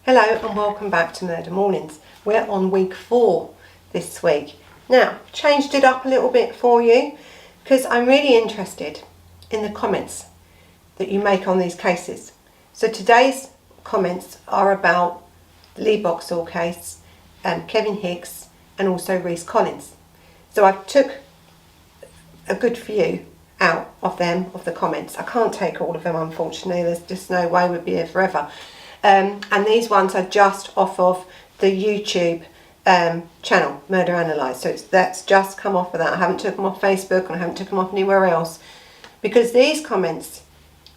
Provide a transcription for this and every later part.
Hello and welcome back to Murder Mornings. We're on week 4 this week. Now, changed it up a little bit for you because I'm really interested in the comments that you make on these cases. So today's comments are about the Lee Boxell case, Kevin Hicks and also Reece Collins. So I took a good few out of them, of the comments. I can't take all of them, unfortunately. There's just no way we'd be here forever. And these ones are just off of the YouTube channel, Murder Analysed. So that's just come off of that. I haven't took them off Facebook and I haven't took them off anywhere else. Because these comments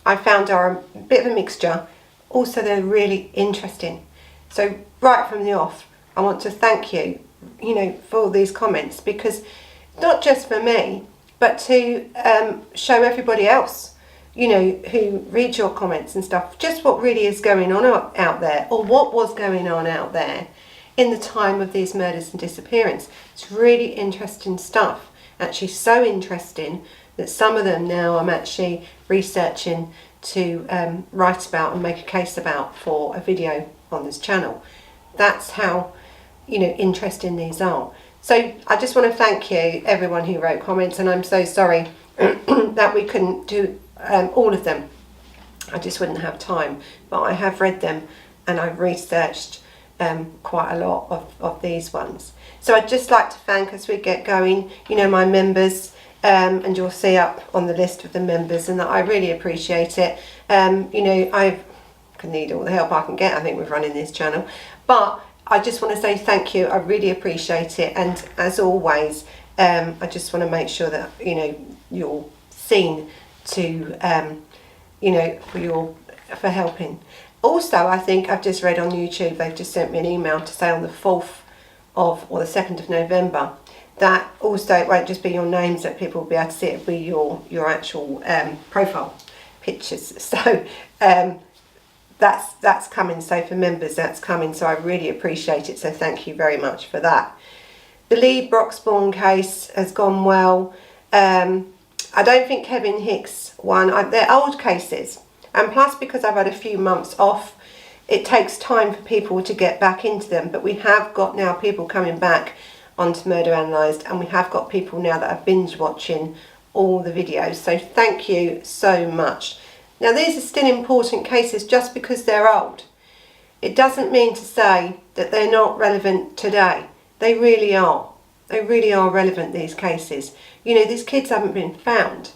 I found are a bit of a mixture. Also, they're really interesting. So right from the off, I want to thank you, for all these comments. Because not just for me, but to show everybody else, who read your comments and stuff, just what really is going on out there, or what was going on out there in the time of these murders and disappearances. It's really interesting stuff. Actually, so interesting that some of them now I'm actually researching to write about and make a case about for a video on this channel. That's how, interesting these are. So I just want to thank you, everyone who wrote comments, and I'm so sorry that we couldn't do all of them. I just wouldn't have time, but I have read them and I've researched quite a lot of these ones. So I'd just like to thank, as we get going, my members, and you'll see up on the list of the members, and that I really appreciate it. I can need all the help I can get, I think, with running this channel, but I just want to say thank you. I really appreciate it, and as always, I just want to make sure that you're seen to for helping. Also, I think I've just read on YouTube, they've just sent me an email to say on the 4th or the 2nd of November that also it won't just be your names that people will be able to see, it'll be your actual profile pictures. So that's coming. So for members, that's coming. So I really appreciate it. So thank you very much for that. The Lee Boxell case has gone well. I don't think Kevin Hicks one. They're old cases, and plus because I've had a few months off, it takes time for people to get back into them. But we have got now people coming back onto Murder Analysed, and we have got people now that are binge watching all the videos. So thank you so much. Now these are still important cases just because they're old. It doesn't mean to say that they're not relevant today. They really are. They really are relevant, these cases. These kids haven't been found.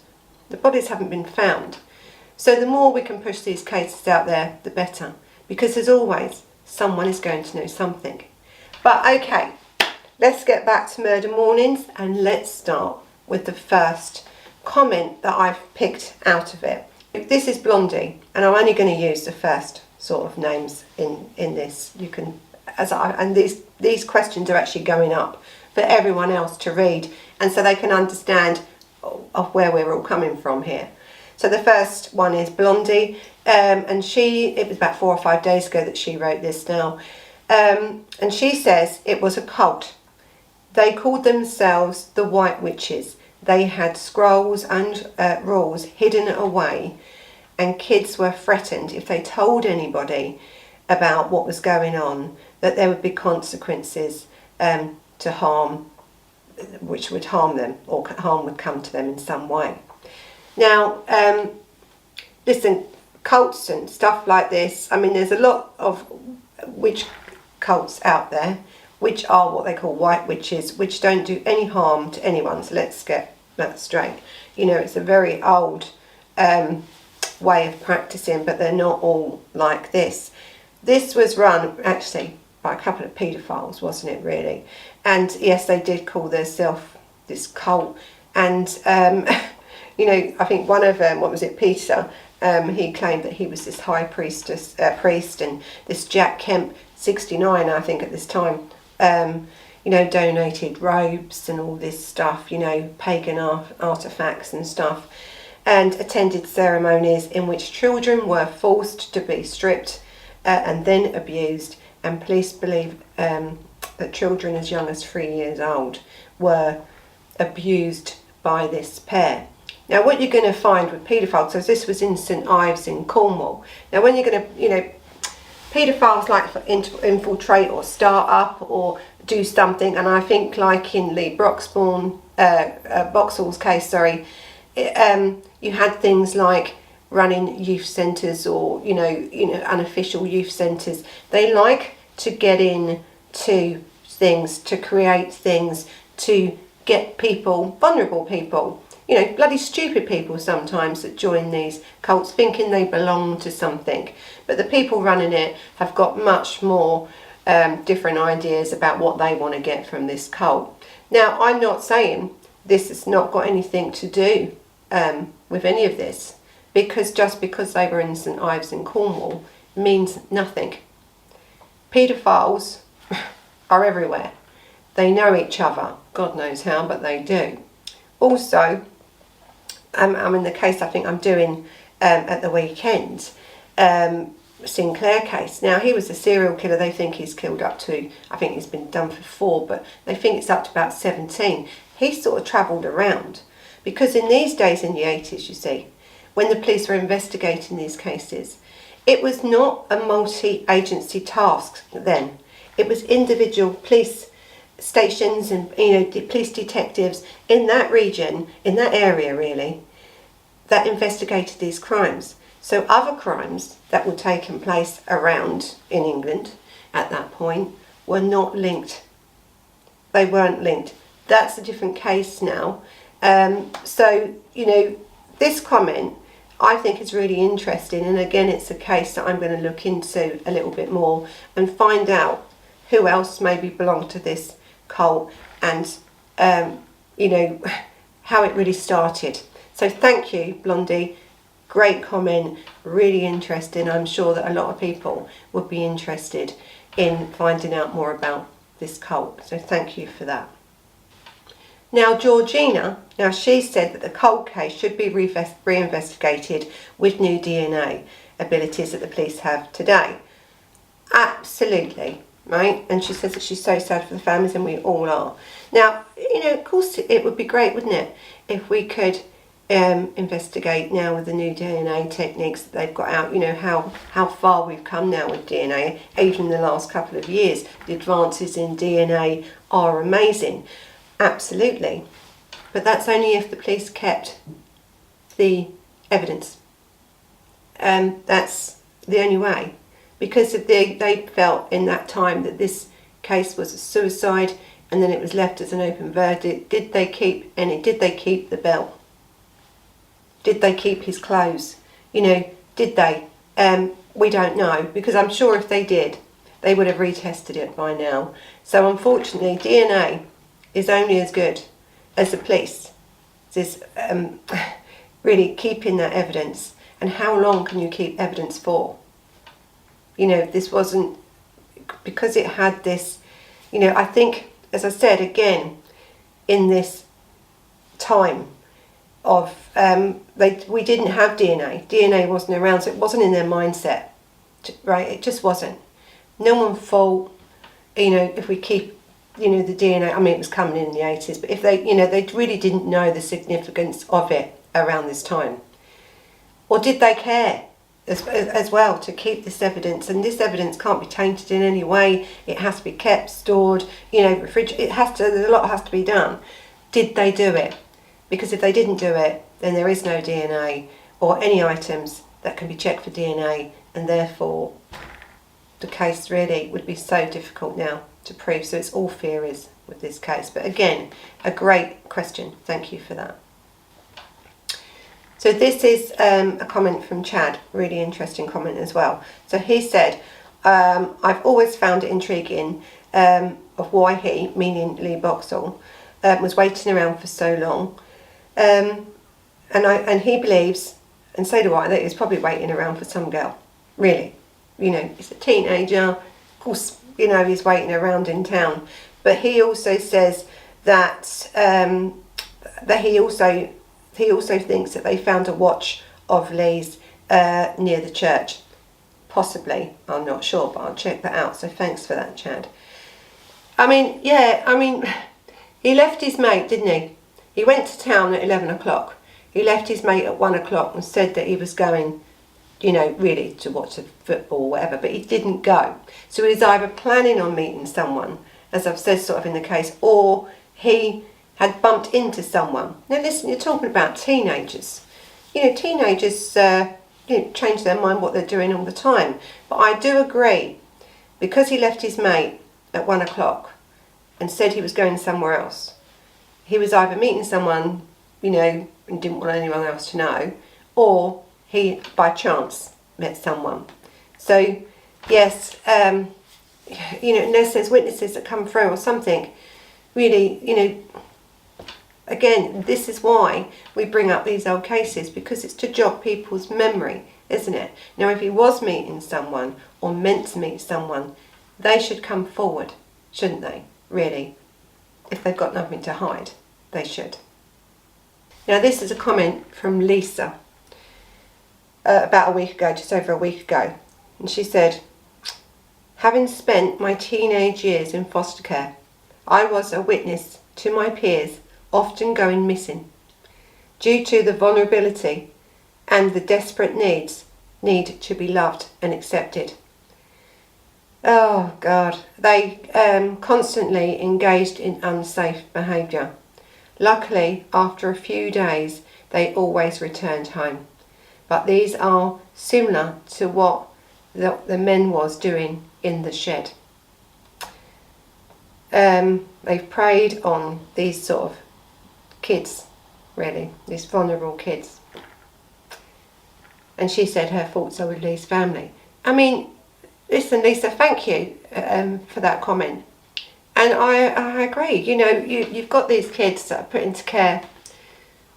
The bodies haven't been found. So the more we can push these cases out there, the better. Because as always, someone is going to know something. But okay, let's get back to Murder Mornings, and let's start with the first comment that I've picked out of it. This is Blondie, and I'm only going to use the first sort of names in this. You can, and these questions are actually going up for everyone else to read, and so they can understand of where we're all coming from here. So the first one is Blondie, and it was about 4 or 5 days ago that she wrote this now, and she says it was a cult. They called themselves the White Witches. They had scrolls and rules hidden away, and kids were threatened if they told anybody about what was going on, that there would be consequences to harm, which would harm them, or harm would come to them in some way. Now, listen, cults and stuff like this, I mean, there's a lot of witch cults out there, which are what they call white witches, which don't do any harm to anyone. So let's get that straight. It's a very old way of practicing, but they're not all like this. This was run, actually, by a couple of paedophiles, wasn't it, really? And yes, they did call themselves this cult. And, I think one of them, what was it, Peter, he claimed that he was this high priest, and this Jack Kemp, 69, I think, at this time, donated robes and all this stuff, pagan artifacts and stuff, and attended ceremonies in which children were forced to be stripped and then abused, and police believe that children as young as 3 years old were abused by this pair. Now what you're going to find with paedophiles, so this was in St Ives in Cornwall. Now when you're going to, paedophiles like to infiltrate or start up or do something, and I think like in Lee Boxell's case, sorry, you had things like running youth centres or you know unofficial youth centres. They like to get in to things, to create things, to get people, vulnerable people, you know, bloody stupid people sometimes that join these cults thinking they belong to something. But the people running it have got much more different ideas about what they want to get from this cult. Now, I'm not saying this has not got anything to do with any of this, because just because they were in St Ives in Cornwall means nothing. Paedophiles are everywhere. They know each other. God knows how, but they do. Also, I'm in the case I think I'm doing at the weekend, Sinclair case. Now, he was a serial killer. They think he's killed up to, I think he's been done for 4, but they think it's up to about 17. He sort of travelled around, because in these days, in the 80s, you see, when the police were investigating these cases, it was not a multi-agency task then. It was individual police stations and police detectives in that region, in that area really, that investigated these crimes. So other crimes that were taking place around in England at that point were not linked. They weren't linked. That's a different case now. So, you know, this comment I think is really interesting, and again it's a case that I'm going to look into a little bit more and find out who else maybe belonged to this cult and you know, how it really started. So thank you, Blondie. Great comment, really interesting. I'm sure that a lot of people would be interested in finding out more about this cult. So thank you for that. Now Georgina, she said that the cult case should be reinvestigated with new DNA abilities that the police have today. Absolutely. Right, and she says that she's so sad for the families, and we all are. Now, you know, of course it would be great, wouldn't it, if we could investigate now with the new DNA techniques that they've got out, you know, how far we've come now with DNA, even in the last couple of years. The advances in DNA are amazing, absolutely. But that's only if the police kept the evidence. That's the only way. Because if they felt in that time that this case was a suicide and then it was left as an open verdict, did they keep the belt? Did they keep his clothes? You know, did they? We don't know, because I'm sure if they did, they would have retested it by now. So unfortunately, DNA is only as good as the police is really keeping that evidence. And how long can you keep evidence for? You know, this wasn't, because it had this, you know, I think, as I said, again, in this time of, we didn't have DNA. DNA wasn't around, so it wasn't in their mindset, right? It just wasn't. No one thought, you know, if we keep, you know, the DNA, I mean, it was coming in the 80s, but if they, you know, they really didn't know the significance of it around this time. Or did they care? As well, to keep this evidence, and this evidence can't be tainted in any way. It has to be kept, stored, you know, refrigerated. A lot has to be done. Did they do it? Because if they didn't do it, then there is no DNA or any items that can be checked for DNA, and therefore the case really would be so difficult now to prove. So it's all theories with this case. But again, a great question. Thank you for that. So this is a comment from Chad, really interesting comment as well. So he said, I've always found it intriguing of why he, meaning Lee Boxell, was waiting around for so long. And he believes, and so do I, that he was probably waiting around for some girl, really. You know, he's a teenager, of course, you know, he's waiting around in town. But he also says that, he also thinks that they found a watch of Lee's near the church. Possibly, I'm not sure, but I'll check that out. So thanks for that, Chad. I mean, yeah, I mean, he left his mate, didn't he? He went to town at 11 o'clock. He left his mate at 1 o'clock and said that he was going you know, really to watch the football or whatever, but he didn't go. So he was either planning on meeting someone, as I've said sort of in the case, or he had bumped into someone. Now listen, you're talking about teenagers. You know, teenagers change their mind what they're doing all the time. But I do agree, because he left his mate at 1 o'clock and said he was going somewhere else, he was either meeting someone, you know, and didn't want anyone else to know, or he by chance met someone. So yes, you know, unless there's witnesses that come through or something, really, you know, again, this is why we bring up these old cases, because it's to jog people's memory, isn't it? Now, if he was meeting someone or meant to meet someone, they should come forward, shouldn't they? Really, if they've got nothing to hide, they should. Now, this is a comment from Lisa about a week ago, just over a week ago, and she said, having spent my teenage years in foster care, I was a witness to my peers often going missing due to the vulnerability and the desperate need to be loved and accepted. Oh God, they constantly engaged in unsafe behaviour. Luckily, after a few days, they always returned home. But these are similar to what the men was doing in the shed. They've preyed on these sort of kids, really, these vulnerable kids. And she said her thoughts are with Lee's family. I mean, listen, Lisa, thank you for that comment. And I agree. You know, you've got these kids that are put into care.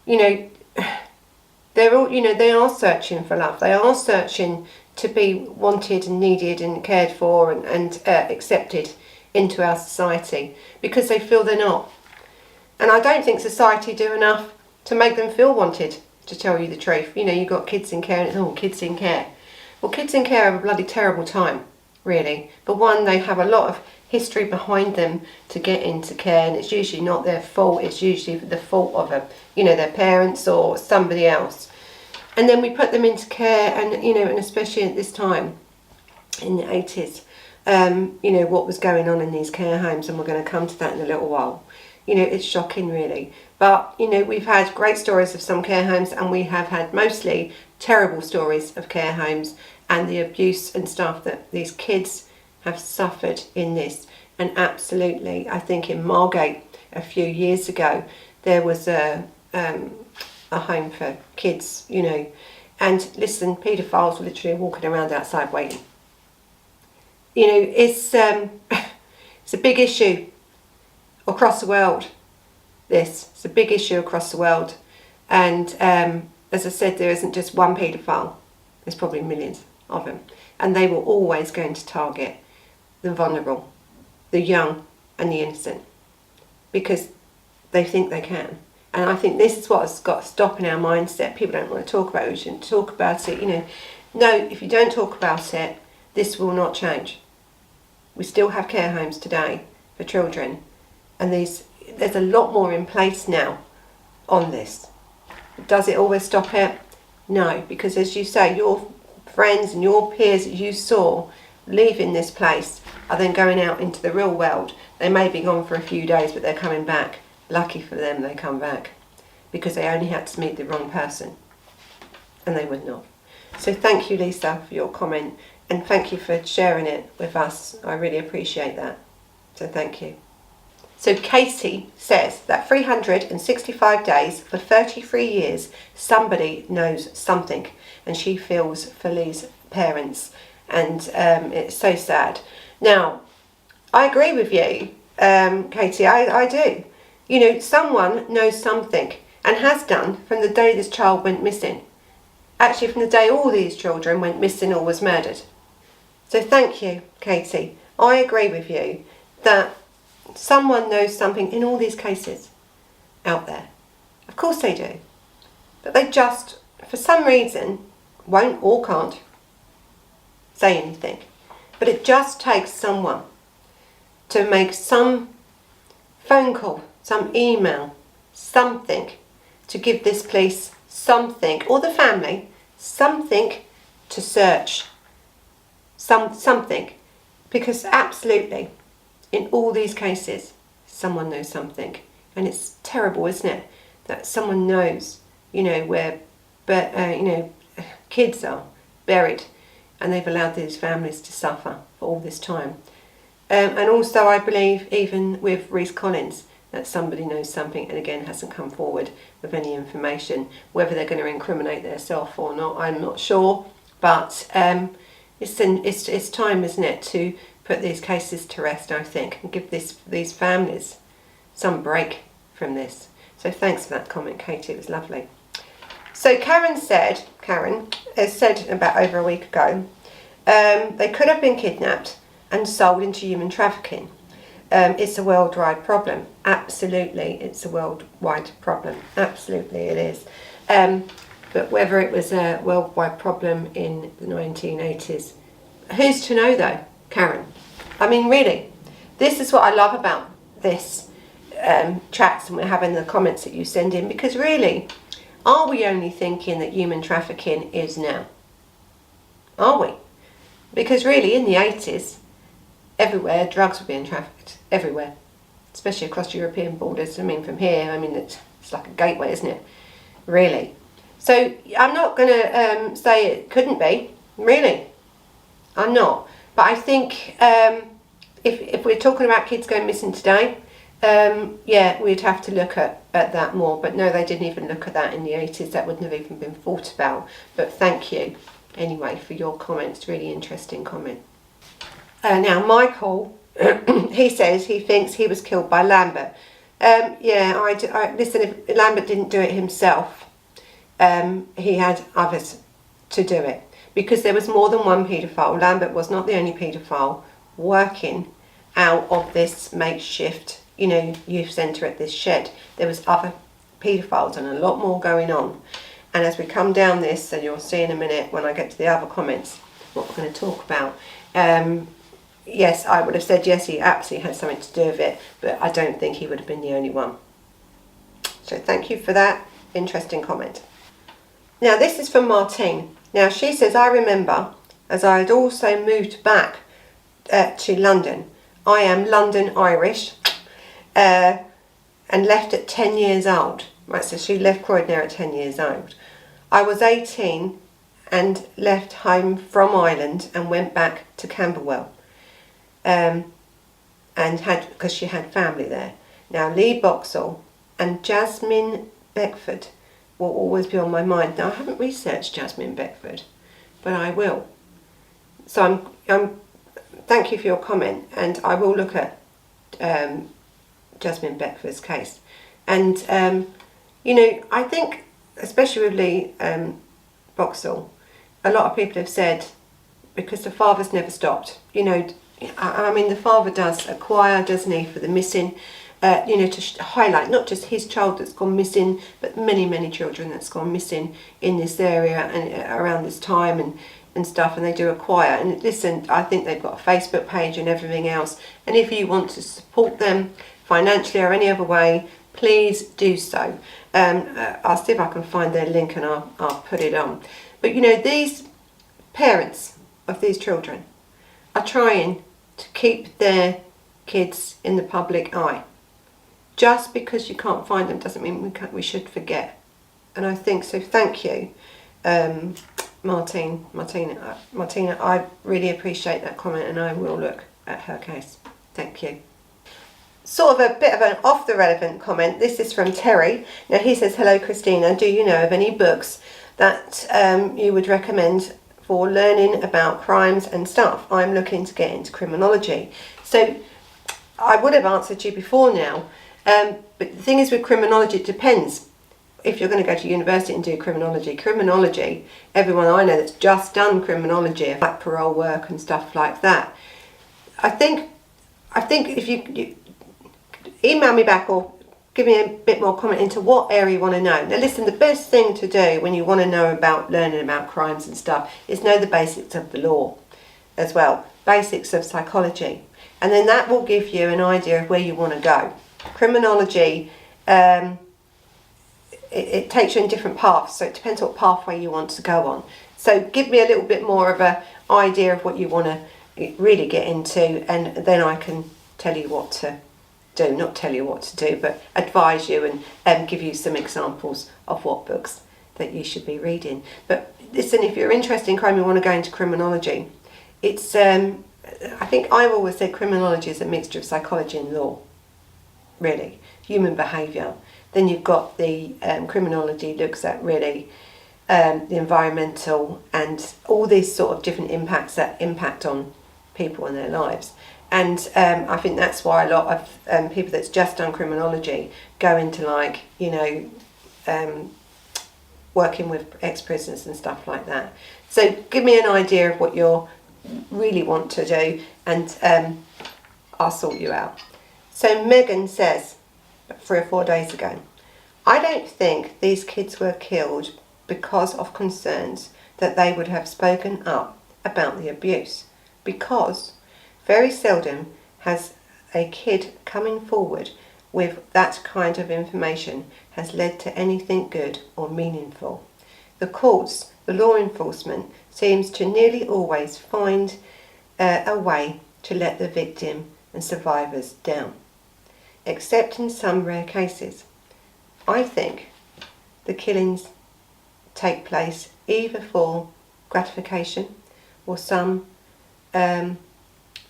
You know, they're all, you know, they are searching for love. They are searching to be wanted and needed and cared for and accepted into our society, because they feel they're not. And I don't think society do enough to make them feel wanted, to tell you the truth. You know, you've got kids in care, and oh, kids in care. Well, kids in care have a bloody terrible time, really. But one, they have a lot of history behind them to get into care, and it's usually not their fault. It's usually the fault of their parents or somebody else. And then we put them into care, and you know, and especially at this time in the 80s, you know, what was going on in these care homes, and we're going to come to that in a little while. You know, it's shocking, really. But, you know, we've had great stories of some care homes, and we have had mostly terrible stories of care homes and the abuse and stuff that these kids have suffered in this. And absolutely, I think in Margate a few years ago, there was a home for kids, you know. And listen, paedophiles were literally walking around outside waiting. You know, it's a big issue across the world. It's a big issue across the world, and as I said, there isn't just one paedophile. There's probably millions of them, and they were always going to target the vulnerable, the young and the innocent, because they think they can. And I think this is what has got to stop in our mindset. People don't want to talk about it. We shouldn't talk about it. You know, no, if you don't talk about it, this will not change. We still have care homes today for children, and there's a lot more in place now on this. Does it always stop it? No, because as you say, your friends and your peers that you saw leaving this place are then going out into the real world. They may be gone for a few days, but they're coming back. Lucky for them, they come back, because they only had to meet the wrong person, and they would not. So thank you, Lisa, for your comment, and thank you for sharing it with us. I really appreciate that. So thank you. So Casey says that 365 days for 33 years, somebody knows something, and she feels for Lee's parents, and it's so sad. Now, I agree with you, Katie, I do. You know, someone knows something, and has done from the day this child went missing. Actually, from the day all these children went missing or was murdered. So thank you, Katie. I agree with you that someone knows something in all these cases out there. Of course they do. But they just, for some reason, won't or can't say anything. But it just takes someone to make some phone call, some email, something to give this police something, or the family, something to search something, because absolutely, in all these cases, someone knows something, and it's terrible, isn't it, that someone knows, where, kids are buried, and they've allowed these families to suffer for all this time. And also, I believe, even with Reece Collins, that somebody knows something and again hasn't come forward with any information. Whether they're going to incriminate themselves or not, I'm not sure. But it's time, isn't it, to put these cases to rest, I think, and give these families some break from this. So thanks for that comment, Katie. It was lovely. So Karen has said about over a week ago, they could have been kidnapped and sold into human trafficking. It's a worldwide problem. Absolutely, it's a worldwide problem. Absolutely, it is. But whether it was a worldwide problem in the 1980s, who's to know though, Karen? I mean, really, this is what I love about this chats, and we're having the comments that you send in, because really, are we only thinking that human trafficking is now? Are we? Because really, in the 80s, everywhere, drugs were being trafficked, everywhere, especially across European borders. I mean, from here, it's like a gateway, isn't it? Really. So I'm not going to say it couldn't be, really. I'm not. But I think if we're talking about kids going missing today, we'd have to look at that more. But no, they didn't even look at that in the 80s. That wouldn't have even been thought about. But thank you, anyway, for your comments. Really interesting comment. Now, Michael, he says he thinks he was killed by Lambert. Listen, if Lambert didn't do it himself, he had others to do it, because there was more than one paedophile. Lambert was not the only paedophile working out of this makeshift, youth centre at this shed. There was other paedophiles and a lot more going on. And as we come down this, and you'll see in a minute when I get to the other comments what we're going to talk about, yes, I would have said yes, he absolutely had something to do with it, but I don't think he would have been the only one. So thank you for that interesting comment. Now this is from Martine. Now she says, I remember, as I had also moved back to London. I am London Irish, and left at 10 years old. Right, so she left Croydon at 10 years old. I was 18 and left home from Ireland and went back to Camberwell. And because she had family there. Now Lee Boxell and Jasmine Beckford will always be on my mind. Now I haven't researched Jasmine Beckford, but I will. So I'm thank you for your comment, and I will look at Jasmine Beckford's case. And I think, especially with Lee Boxell, a lot of people have said, because the father's never stopped. The father does acquire, doesn't he, for the missing, to highlight not just his child that's gone missing, but many, many children that's gone missing in this area and around this time and stuff, and they do acquire. And listen, I think they've got a Facebook page and everything else, and if you want to support them financially or any other way, please do so. I'll see if I can find their link and I'll put it on. But these parents of these children are trying to keep their kids in the public eye. Just because you can't find them doesn't mean we should forget. And I think so. Thank you, Martina. I really appreciate that comment, and I will look at her case. Thank you. Sort of a bit of an off the relevant comment. This is from Terry. Now he says, hello Christina, do you know of any books that you would recommend for learning about crimes and stuff? I'm looking to get into criminology. So I would have answered you before now, but the thing is with criminology, it depends if you're going to go to university and do criminology. Criminology, everyone I know that's just done criminology, like parole work and stuff like that, I think if you email me back or give me a bit more comment into what area you want to know. Now listen, the best thing to do when you want to know about learning about crimes and stuff is know the basics of the law as well, basics of psychology, and then that will give you an idea of where you want to go. Criminology, it takes you in different paths, so it depends what pathway you want to go on. So give me a little bit more of an idea of what you want to really get into, and then I can tell you what to do. Not tell you what to do, but advise you and give you some examples of what books that you should be reading. But listen, if you're interested in crime, you want to go into criminology, it's I think I've always said criminology is a mixture of psychology and law, really, human behaviour. Then you've got the criminology looks at really the environmental and all these sort of different impacts that impact on people and their lives. And I think that's why a lot of people that's just done criminology go into, like, you know, working with ex-prisoners and stuff like that. So give me an idea of what you really want to do, and I'll sort you out. So Megan says, 3 or 4 days ago, I don't think these kids were killed because of concerns that they would have spoken up about the abuse, because very seldom has a kid coming forward with that kind of information has led to anything good or meaningful. The courts, the law enforcement, seems to nearly always find a way to let the victim and survivors down, except in some rare cases. I think the killings take place either for gratification or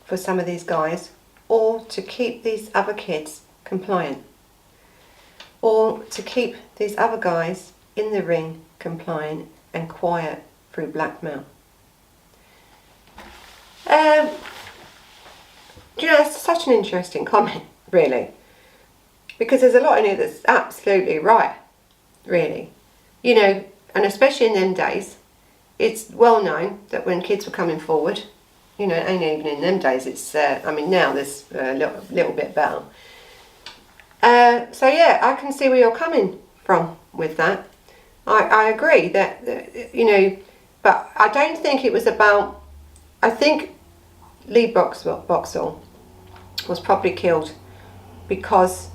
for some of these guys, or to keep these other kids compliant, or to keep these other guys in the ring compliant and quiet through blackmail. You know, it's such an interesting comment, really, because there's a lot in it that's absolutely right, really. You know, and especially in them days, it's well known that when kids were coming forward, you know, it ain't even in them days, it's, I mean, now there's a little bit better. So yeah, I can see where you're coming from with that. I agree that, you know, but I don't think it was about, I think Lee Boxell was probably killed because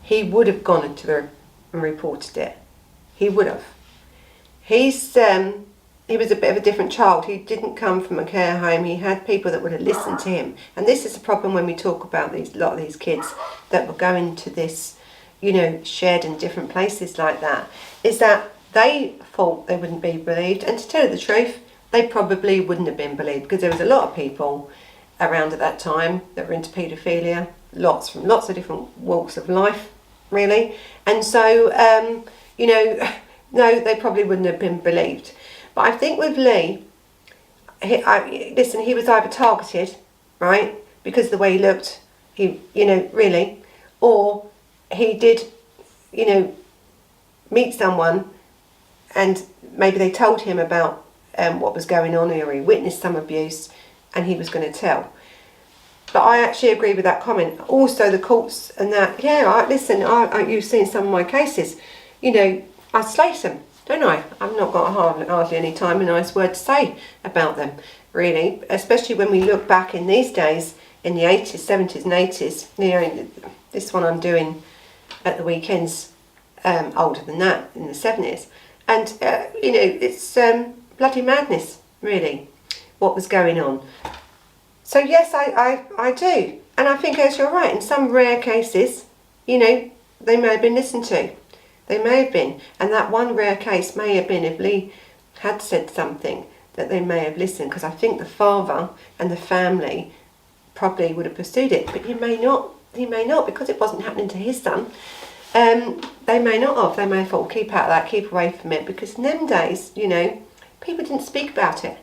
he would have gone into the and reported it. He would have. He was a bit of a different child. He didn't come from a care home. He had people that would have listened to him. And this is the problem when we talk about a lot of these kids that were going to this, you know, shed in different places like that, is that they thought they wouldn't be believed. And to tell you the truth, they probably wouldn't have been believed, because there was a lot of people around at that time that were into paedophilia, from lots of different walks of life, really. And so, you know, no, they probably wouldn't have been believed. But I think with Lee, he was either targeted, right, because of the way he looked, you know, really, or he did, you know, meet someone and maybe they told him about what was going on, or he witnessed some abuse and he was going to tell. But I actually agree with that comment. Also the courts and that, yeah, listen, you've seen some of my cases, you know, I slate them, don't I? I've not got hardly any time a nice word to say about them, really, especially when we look back in these days, in the 80s, 70s and 80s, you know, this one I'm doing at the weekends, older than that, in the 70s. And, you know, it's bloody madness, really, what was going on. So yes, I do. And I think, as you're right, in some rare cases, you know, they may have been listened to. They may have been. And that one rare case may have been if Lee had said something that they may have listened, because I think the father and the family probably would have pursued it. But he may not, because it wasn't happening to his son. They may not have. They may have thought, keep out of that, keep away from it. Because in them days, you know, people didn't speak about it.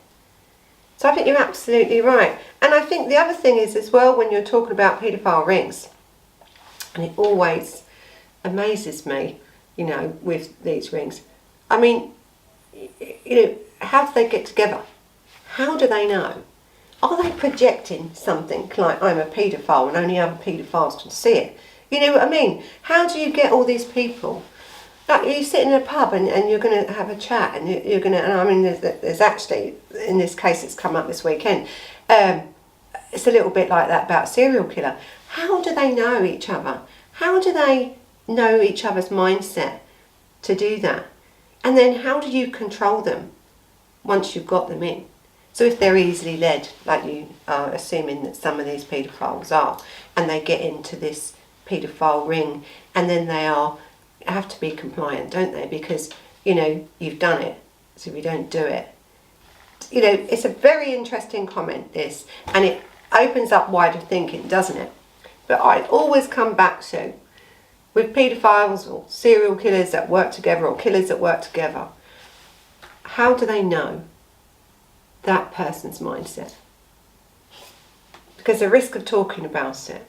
So I think you're absolutely right. And I think the other thing is as well, when you're talking about paedophile rings, and it always amazes me, you know, with these rings. I mean, you know, how do they get together? How do they know? Are they projecting something like, I'm a paedophile and only other paedophiles can see it? You know what I mean? How do you get all these people? Like, you sit in a pub and you're going to have a chat, and you're going to, and I mean, there's actually, in this case it's come up this weekend, it's a little bit like that about a serial killer. How do they know each other? How do they know each other's mindset to do that? And then how do you control them once you've got them in. So if they're easily led, like you are assuming that some of these paedophiles are, and they get into this paedophile ring, and then they have to be compliant, don't they? Because, you know, you've done it. So if you don't do it, you know, it's a very interesting comment, this, and it opens up wider thinking, doesn't it? But I always come back to, with paedophiles or serial killers that work together or killers that work together, how do they know that person's mindset? Because the risk of talking about it,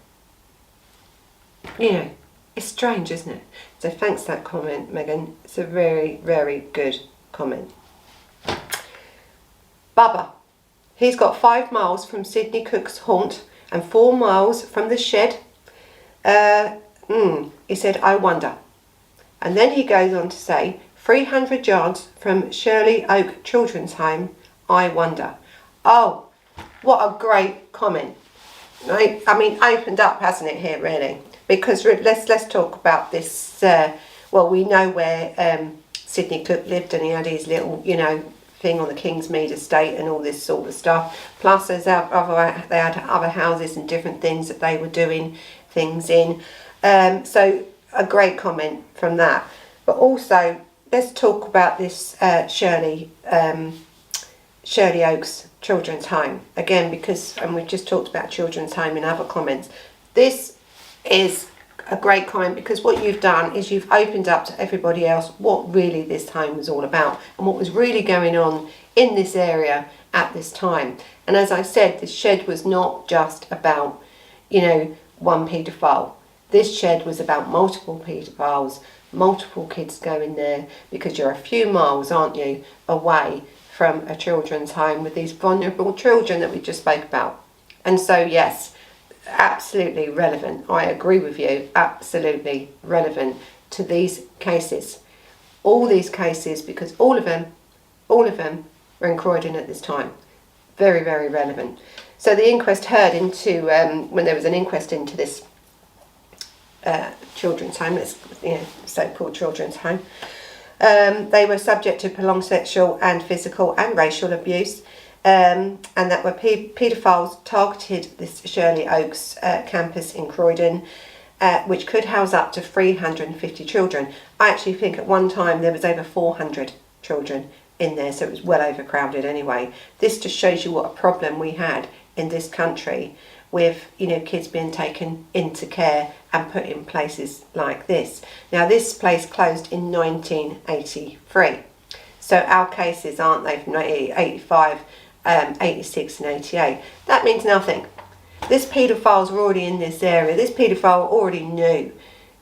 you know, it's strange, isn't it? So thanks for that comment, Megan. It's a very, very good comment. Bubba, he's got 5 miles from Sydney Cook's haunt and 4 miles from the shed. He said, I wonder. And then he goes on to say, 300 yards from Shirley Oak Children's Home, I wonder. Oh, what a great comment. Right? I mean, opened up, hasn't it, here, really? Because let's talk about this. Well, we know where Sydney Cook lived, and he had his little, you know, thing on the Kingsmead estate and all this sort of stuff. Plus, they had other houses and different things that they were doing things in. So a great comment from that. But also, let's talk about this Shirley Oaks Children's Home again, because, and we've just talked about Children's Home in other comments. This is a great comment, because what you've done is you've opened up to everybody else what really this home was all about and what was really going on in this area at this time. And as I said, this shed was not just about, you know, one paedophile. This shed was about multiple paedophiles, multiple kids going there, because you're a few miles, aren't you, away from a children's home with these vulnerable children that we just spoke about. And so, yes, absolutely relevant. I agree with you, absolutely relevant to these cases. All these cases, because all of them were in Croydon at this time. Very, very relevant. So the inquest heard into, when there was an inquest into this children's home, this, you know, so-called children's home, they were subject to prolonged sexual and physical and racial abuse. And that were paedophiles targeted this Shirley Oaks campus in Croydon, which could house up to 350 children. I actually think at one time there was over 400 children in there, so it was well overcrowded anyway. This just shows you what a problem we had in this country with, you know, kids being taken into care and put in places like this. Now, this place closed in 1983. So our cases, aren't they, from 1985, 86 and 88. That means nothing. This paedophiles were already in this area. This paedophile already knew,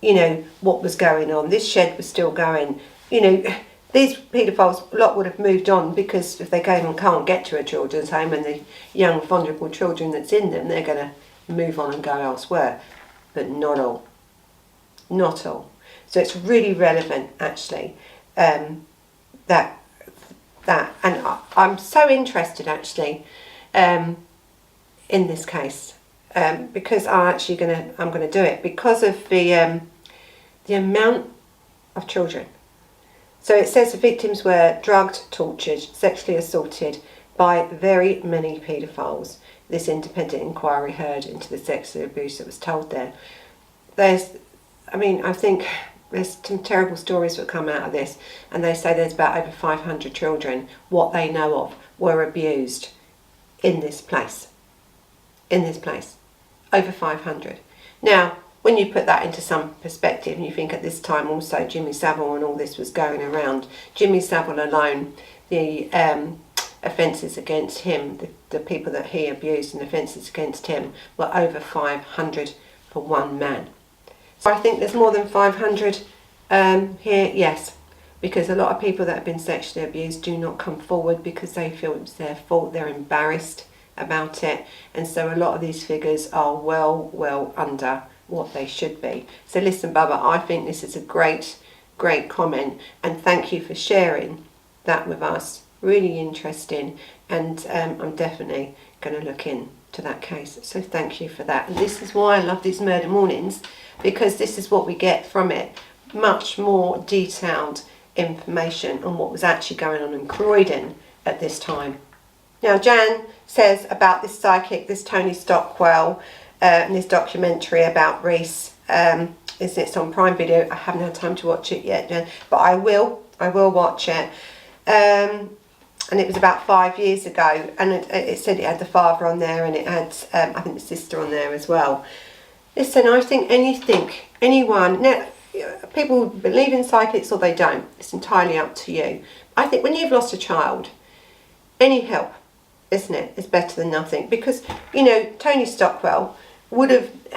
you know, what was going on. This shed was still going. You know, these paedophiles, a lot would have moved on, because if they can't get to a children's home and the young vulnerable children that's in them, they're going to move on and go elsewhere. But not all. Not all. So it's really relevant, actually, that, and I'm so interested actually in this case, because I'm gonna do it because of the amount of children. So it says the victims were drugged, tortured, sexually assaulted by very many paedophiles. This independent inquiry heard into the sexual abuse that was told there. I think there's some terrible stories that come out of this, and they say there's about over 500 children, what they know of, were abused in this place. In this place. Over 500. Now, when you put that into some perspective, and you think at this time also Jimmy Savile and all this was going around, Jimmy Savile alone, the offences against him, the people that he abused and offences against him, were over 500 for one man. So I think there's more than 500 here, yes, because a lot of people that have been sexually abused do not come forward because they feel it's their fault, they're embarrassed about it, and so a lot of these figures are well under what they should be. So listen, Bubba, I think this is a great comment, and thank you for sharing that with us. Really interesting, and I'm definitely going to look into that case. So thank you for that. And this is why I love these murder mornings, because this is what we get from it. Much more detailed information on what was actually going on in Croydon at this time. Now, Jan says about this psychic, this Tony Stockwell, and this documentary about Reece. It's on Prime Video. I haven't had time to watch it yet, Jan, but I will watch it. And it was about 5 years ago, and it said it had the father on there, and it had I think the sister on there as well. Listen, I think anyone, now, people believe in psychics or they don't, it's entirely up to you. I think when you've lost a child, any help, isn't it, is better than nothing. Because, you know, Tony Stockwell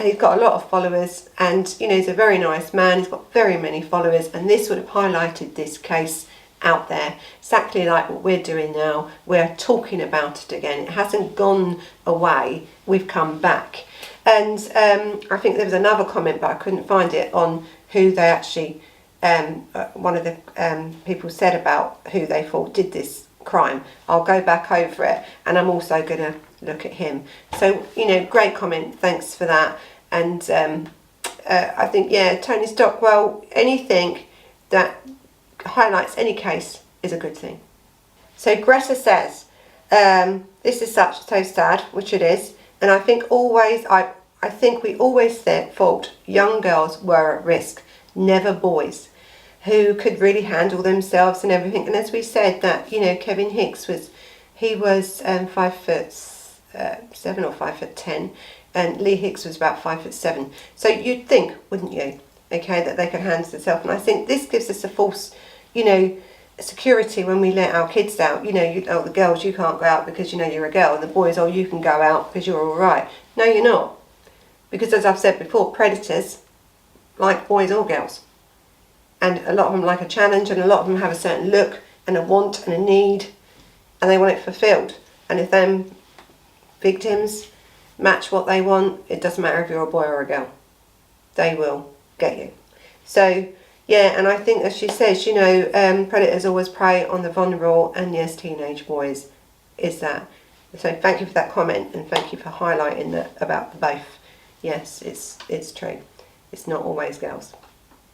he's got a lot of followers, and, you know, he's a very nice man, he's got very many followers, and this would have highlighted this case out there, exactly like what we're doing now. We're talking about it again. It hasn't gone away, we've come back. And I think there was another comment, but I couldn't find it, on who they actually, one of the people said about who they thought did this crime. I'll go back over it, and I'm also going to look at him. So, you know, great comment, thanks for that. And I think, yeah, Tony Stockwell, anything that highlights any case is a good thing. So Greta says, this is so sad, which it is, and I think I think we always thought young girls were at risk, never boys, who could really handle themselves and everything. And as we said, that, you know, Kevin Hicks was 5'7" or 5'10", and Lee Hicks was about 5'7". So you'd think, wouldn't you, okay, that they could handle themselves. And I think this gives us a false, you know, security when we let our kids out. You know, the girls, you can't go out because, you know, you're a girl, and the boys, oh, you can go out because you're all right. No, you're not. Because as I've said before, predators like boys or girls. And a lot of them like a challenge, and a lot of them have a certain look and a want and a need, and they want it fulfilled. And if them victims match what they want, it doesn't matter if you're a boy or a girl. They will get you. So, yeah, and I think, as she says, you know, predators always prey on the vulnerable, and yes, teenage boys is that. So thank you for that comment, and thank you for highlighting that about both. Yes, it's true. It's not always girls.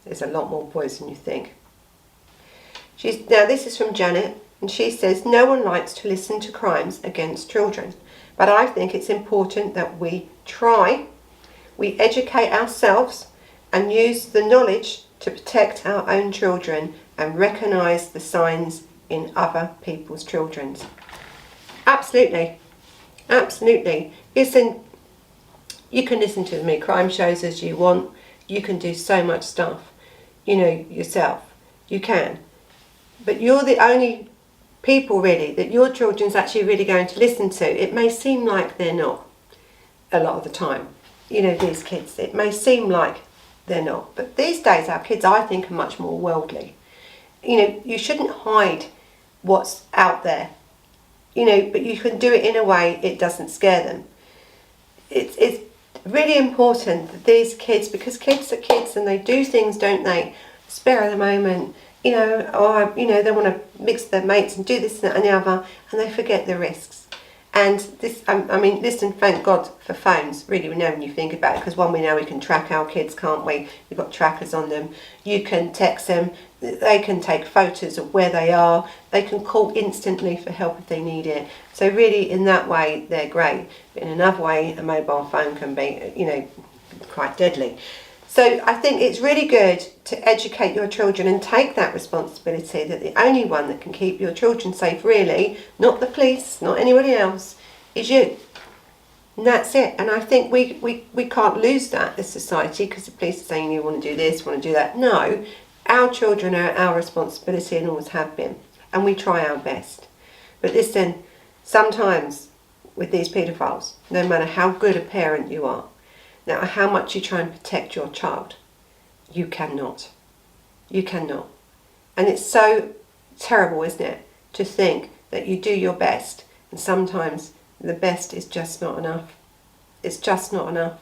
There's a lot more boys than you think. Now this is from Janet, and she says, no one likes to listen to crimes against children, but I think it's important that we educate ourselves and use the knowledge to protect our own children and recognise the signs in other people's children. Absolutely. Absolutely. Listen, you can listen to as many crime shows as you want. You can do so much stuff, you know, yourself. You can. But you're the only people, really, that your children's actually really going to listen to. It may seem like they're not a lot of the time. You know, these kids, it may seem like they're not. But these days, our kids, I think, are much more worldly. You know, you shouldn't hide what's out there. You know, but you can do it in a way it doesn't scare them. It's really important that these kids, because kids are kids and they do things, don't they, spare of the moment, you know, or, you know, they want to mix their mates and do this and that and the other, and they forget the risks. And this, I mean, listen, thank God for phones, really, we know when you think about it, because one, we know we can track our kids, can't we? We've got trackers on them. You can text them, they can take photos of where they are, they can call instantly for help if they need it. So really, in that way, they're great. But in another way, a mobile phone can be, you know, quite deadly. So I think it's really good to educate your children and take that responsibility, that the only one that can keep your children safe, really, not the police, not anybody else, is you. And that's it. And I think we can't lose that as society, because the police are saying you want to do this, want to do that. No, our children are our responsibility and always have been. And we try our best. But listen, sometimes with these paedophiles, no matter how good a parent you are, no matter how much you try and protect your child, you cannot. You cannot. And it's so terrible, isn't it, to think that you do your best, and sometimes the best is just not enough. It's just not enough.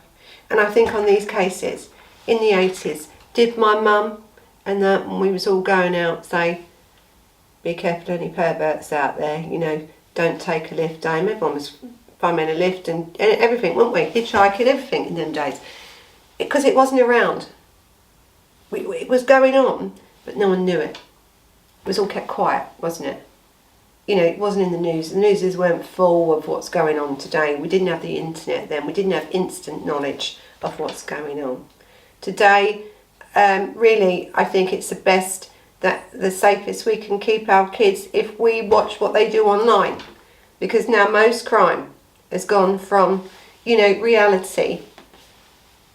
And I think on these cases, in the 80s, did my mum and that, when we was all going out, say, be careful, any perverts out there, you know, don't take a lift home. Everyone was firemen a lift and everything, weren't we? Hitchhiking, everything in them days. Because it wasn't around. It was going on, but no one knew it. It was all kept quiet, wasn't it? you know, it wasn't in the news. The news weren't full of what's going on today. We didn't have the internet then. We didn't have instant knowledge of what's going on. Today, really, I think it's the safest we can keep our kids if we watch what they do online. Because now most crime has gone from, you know, reality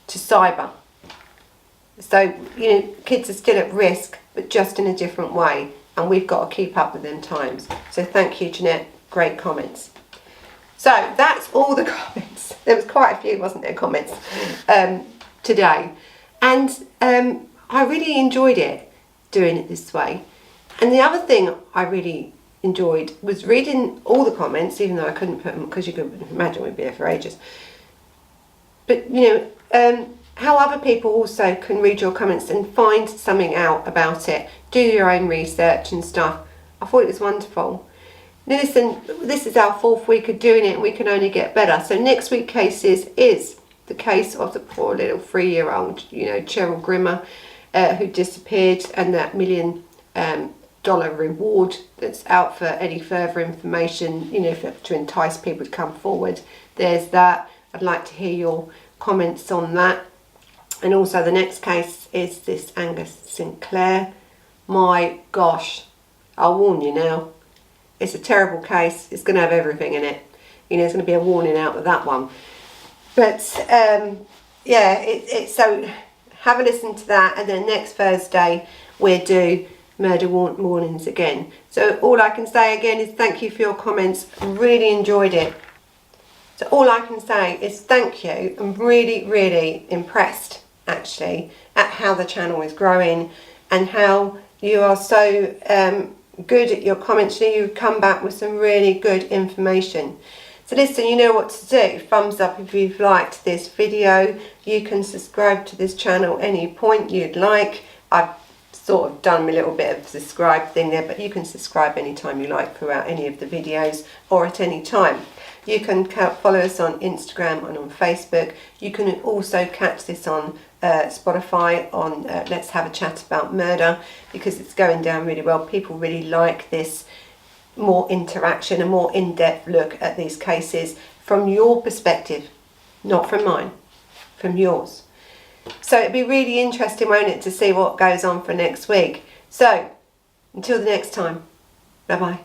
to cyber. So, you know, kids are still at risk, but just in a different way. And we've got to keep up with them times. So thank you, Jeanette. Great comments. So that's all the comments. There was quite a few, wasn't there, comments today. And I really enjoyed it, doing it this way. And the other thing I really enjoyed was reading all the comments, even though I couldn't put them, because you can imagine we'd be there for ages. But, you know, how other people also can read your comments and find something out about it, do your own research and stuff. I thought it was wonderful. Now listen, this is our 4th week of doing it and we can only get better. So next week's cases is the case of the poor little 3-year-old, you know, Cheryl Grimmer, who disappeared, and that $1 million reward that's out for any further information, you know, to entice people to come forward. There's that. I'd like to hear your comments on that. And also the next case is this Angus Sinclair. My gosh, I'll warn you now. It's a terrible case. It's going to have everything in it. You know, there's going to be a warning out with that one. But yeah, so have a listen to that, and then next Thursday we'll do murder warnings again. So all I can say again is thank you for your comments. I really enjoyed it. So all I can say is thank you. I'm really, really impressed actually at how the channel is growing and how you are so good at your comments. You've come back with some really good information. So listen, you know what to do. Thumbs up if you've liked this video. You can subscribe to this channel any point you'd like. I've sort of done a little bit of subscribe thing there, but you can subscribe anytime you like throughout any of the videos or at any time. You can follow us on Instagram and on Facebook. You can also catch this on Spotify on Let's Have a Chat About Murder, because it's going down really well. People really like this more interaction, a more in-depth look at these cases from your perspective, not from mine, from yours. So it'd be really interesting, won't it, to see what goes on for next week. So until the next time, bye bye.